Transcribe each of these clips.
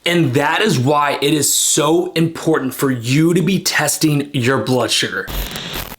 And that is why it is so important for you to be testing your blood sugar.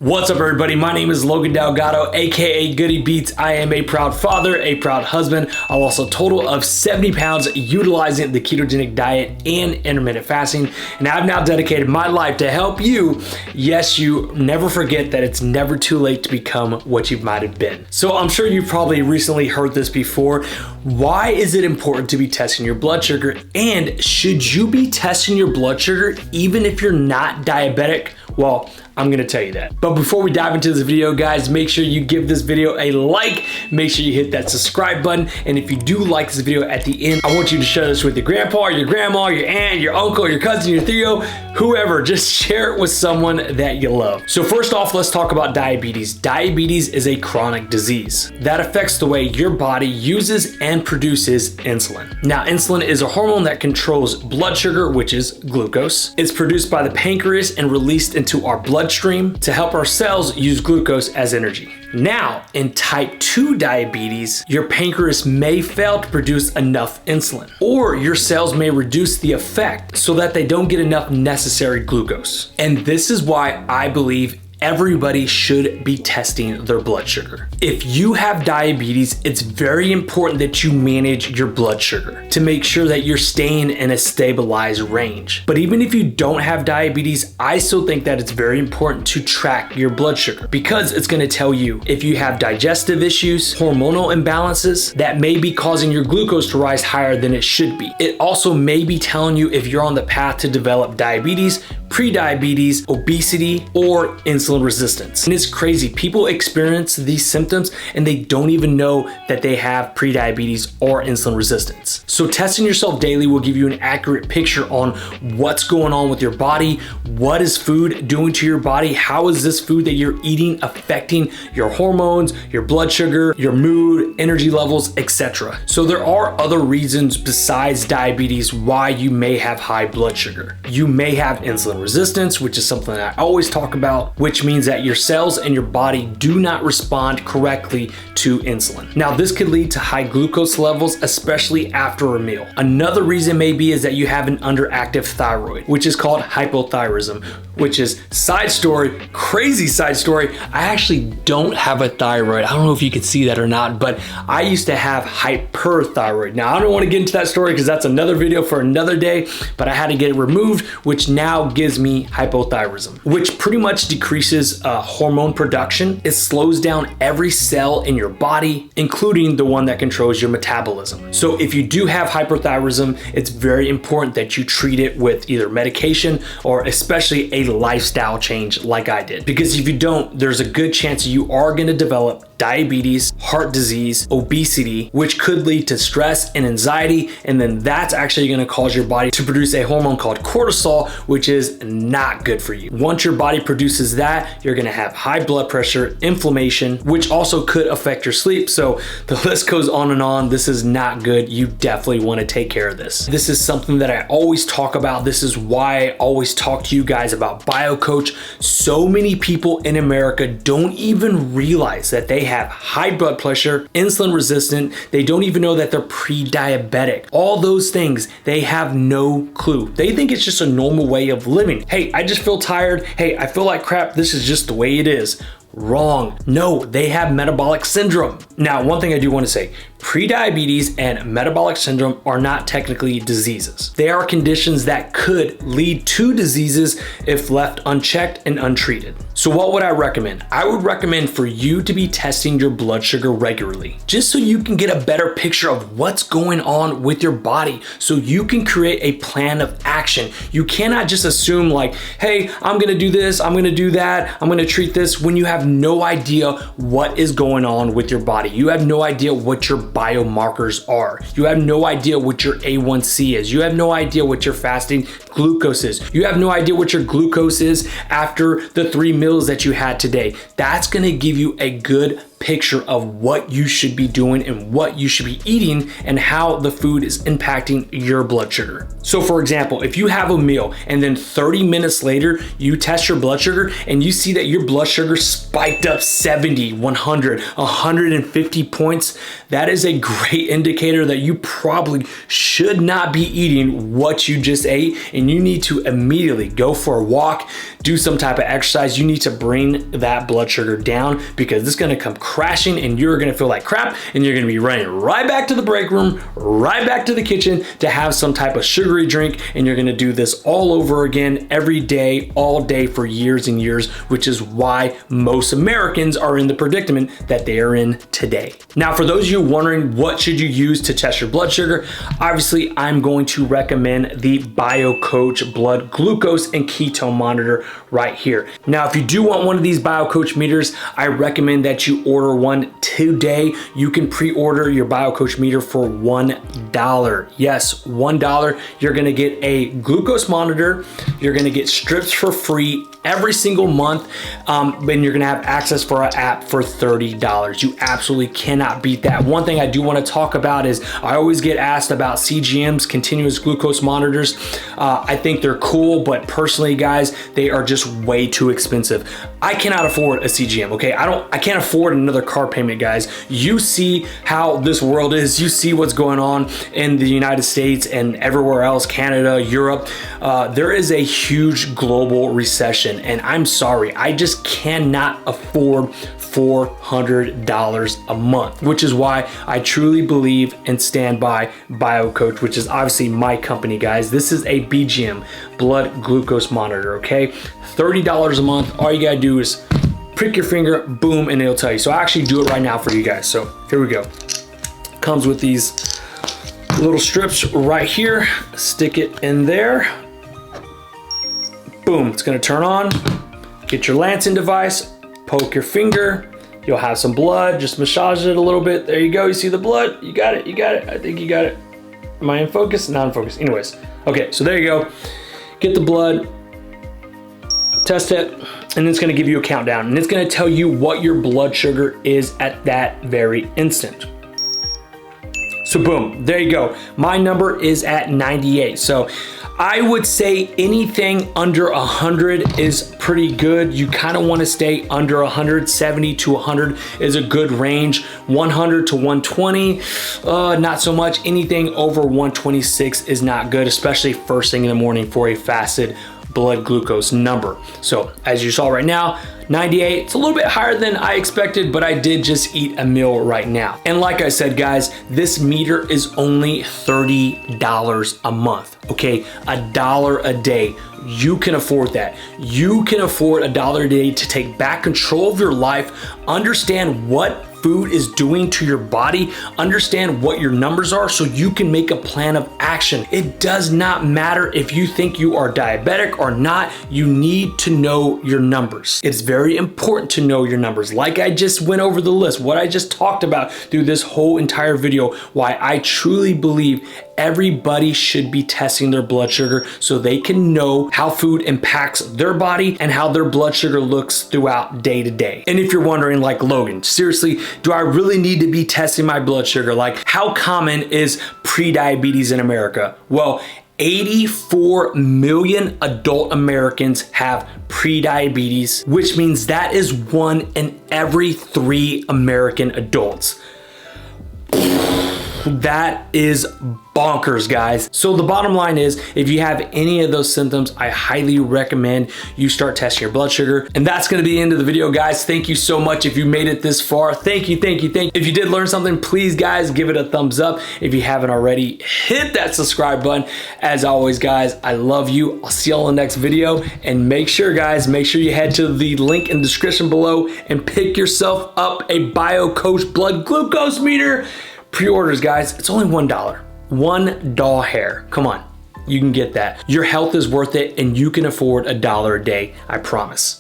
What's up, everybody? My name is Logan Delgado, aka Goody Beats. I am a proud father, a proud husband. I lost a total of 70 pounds utilizing the ketogenic diet and intermittent fasting. And I've now dedicated my life to help you. Yes, you never forget that it's never too late to become what you might have been. So I'm sure you've probably recently heard this before. Why is it important to be testing your blood sugar? And should you be testing your blood sugar even if you're not diabetic? Well, I'm gonna tell you that. But before we dive into this video, guys, make sure you give this video a like, make sure you hit that subscribe button. And if you do like this video at the end, I want you to share this with your grandpa, your grandma, your aunt, your uncle, your cousin, your Theo, whoever. Just share it with someone that you love. So first off, let's talk about diabetes. Diabetes is a chronic disease that affects the way your body uses and produces insulin. Now, insulin is a hormone that controls blood sugar, which is glucose. It's produced by the pancreas and released into our bloodstream to help our cells use glucose as energy. Now, in type 2 diabetes, your pancreas may fail to produce enough insulin, or your cells may reduce the effect so that they don't get enough necessary glucose. And this is why I believe everybody should be testing their blood sugar. If you have diabetes, it's very important that you manage your blood sugar to make sure that you're staying in a stabilized range. But even if you don't have diabetes, I still think that it's very important to track your blood sugar because it's gonna tell you if you have digestive issues, hormonal imbalances that may be causing your glucose to rise higher than it should be. It also may be telling you if you're on the path to develop diabetes, pre-diabetes, obesity, or insulin resistance. And it's crazy. People experience these symptoms and they don't even know that they have pre-diabetes or insulin resistance. So testing yourself daily will give you an accurate picture on what's going on with your body, what is food doing to your body, how is this food that you're eating affecting your hormones, your blood sugar, your mood, energy levels, etc. So there are other reasons besides diabetes why you may have high blood sugar. You may have insulin resistance, which is something that I always talk about, which means that your cells and your body do not respond correctly to insulin. Now, this could lead to high glucose levels, especially after a meal. Another reason maybe is that you have an underactive thyroid, which is called hypothyroidism, which is side story, crazy side story. I actually don't have a thyroid. I don't know if you can see that or not, but I used to have hyperthyroid. Now, I don't want to get into that story because that's another video for another day, but I had to get it removed, which now gives me hypothyroidism, which pretty much decreases hormone production. It slows down every cell in your body, including the one that controls your metabolism. So if you do have hyperthyroidism, it's very important that you treat it with either medication or especially a lifestyle change like I did. Because if you don't, there's a good chance you are going to develop diabetes, heart disease, obesity, which could lead to stress and anxiety. And then that's actually going to cause your body to produce a hormone called cortisol, which is not good for you. Once your body produces that, you're going to have high blood pressure, inflammation, which also could affect your sleep. So the list goes on and on. This is not good. You definitely want to take care of this. This is something that I always talk about. This is why I always talk to you guys about BioCoach. So many people in America don't even realize that they have high blood pressure, insulin resistant. They don't even know that they're pre-diabetic. All those things, they have no clue. They think it's just a normal way of living. Hey, I just feel tired. Hey, I feel like crap. This is just the way it is. Wrong. No, they have metabolic syndrome. Now, one thing I do want to say, prediabetes and metabolic syndrome are not technically diseases. They are conditions that could lead to diseases if left unchecked and untreated. So what would I recommend? I would recommend for you to be testing your blood sugar regularly, just so you can get a better picture of what's going on with your body, so you can create a plan of action. You cannot just assume like, hey, I'm gonna do this, I'm gonna do that, I'm gonna treat this, when you have no idea what is going on with your body. You have no idea what your biomarkers are. You have no idea what your A1C is. You have no idea what your fasting glucose is. You have no idea what your glucose is after the 3 meals that you had today. That's gonna give you a good picture of what you should be doing and what you should be eating and how the food is impacting your blood sugar. So for example, if you have a meal and then 30 minutes later, you test your blood sugar and you see that your blood sugar spiked up 70, 100, 150 points, that is a great indicator that you probably should not be eating what you just ate, and you need to immediately go for a walk, do some type of exercise. You need to bring that blood sugar down, because it's gonna come crashing and you're gonna feel like crap, and you're gonna be running right back to the break room, right back to the kitchen to have some type of sugary drink, and you're gonna do this all over again every day, all day for years and years, which is why most Americans are in the predicament that they are in today. Now, for those of you wondering what should you use to test your blood sugar, obviously I'm going to recommend the BioCoach blood glucose and ketone monitor right here. Now, if you do want one of these BioCoach meters, I recommend that you order one today. You can pre-order your BioCoach meter for $1. Yes, $1. You're gonna get a glucose monitor. You're gonna get strips for free every single month, and you're gonna have access for our app for $30. You absolutely cannot beat that. One thing I do wanna talk about is I always get asked about CGMs, continuous glucose monitors. I think they're cool, but personally, guys, they are just way too expensive. I cannot afford a CGM, okay? I can't afford another car payment, guys. You see how this world is. You see what's going on in the United States and everywhere else, Canada, Europe. There is a huge global recession, and I'm sorry, I just cannot afford $400 a month, which is why I truly believe and stand by BioCoach, which is obviously my company, guys. This is a BGM, blood glucose monitor, okay? $30 a month. All you gotta do is prick your finger, boom, and it'll tell you. So I actually do it right now for you guys. So here we go. Comes with these little strips right here. Stick it in there. Boom, it's gonna turn on. Get your Lancing device, poke your finger. You'll have some blood, just massage it a little bit. There you go, you see the blood? You got it, you got it. I think you got it. Am I in focus? Not in focus. Anyways, okay, so there you go. Get the blood, test it, and it's gonna give you a countdown, and it's gonna tell you what your blood sugar is at that very instant. So boom, there you go. My number is at 98. So I would say anything under 100 is pretty good. You kind of want to stay under 100. 70 to 100 is a good range. 100 to 120, not so much. Anything over 126 is not good, especially first thing in the morning for a fasted blood glucose number. So as you saw right now, 98, it's a little bit higher than I expected, but I did just eat a meal right now. And like I said, guys, this meter is only $30 a month, okay? $1 a day. You can afford that. You can afford $1 a day to take back control of your life, understand what food is doing to your body, understand what your numbers are so you can make a plan of action. It does not matter if you think you are diabetic or not, you need to know your numbers. It's very important to know your numbers. Like I just went over the list, what I just talked about through this whole entire video, why I truly believe everybody should be testing their blood sugar so they can know how food impacts their body and how their blood sugar looks throughout day to day. And if you're wondering, like, Logan, seriously, do I really need to be testing my blood sugar? Like, how common is pre-diabetes in America? Well, 84 million adult Americans have pre-diabetes, which means that is 1 in every 3 American adults. That is bonkers, guys. So the bottom line is, if you have any of those symptoms, I highly recommend you start testing your blood sugar. And that's gonna be the end of the video, guys. Thank you so much if you made it this far. Thank you, thank you, thank you. If you did learn something, please, guys, give it a thumbs up. If you haven't already, hit that subscribe button. As always, guys, I love you. I'll see y'all in the next video. And make sure, guys, make sure you head to the link in the description below and pick yourself up a BioCoach blood glucose meter. Pre-orders, guys, it's only $1. $1 hair. Come on, you can get that. Your health is worth it, and you can afford $1 a day, I promise.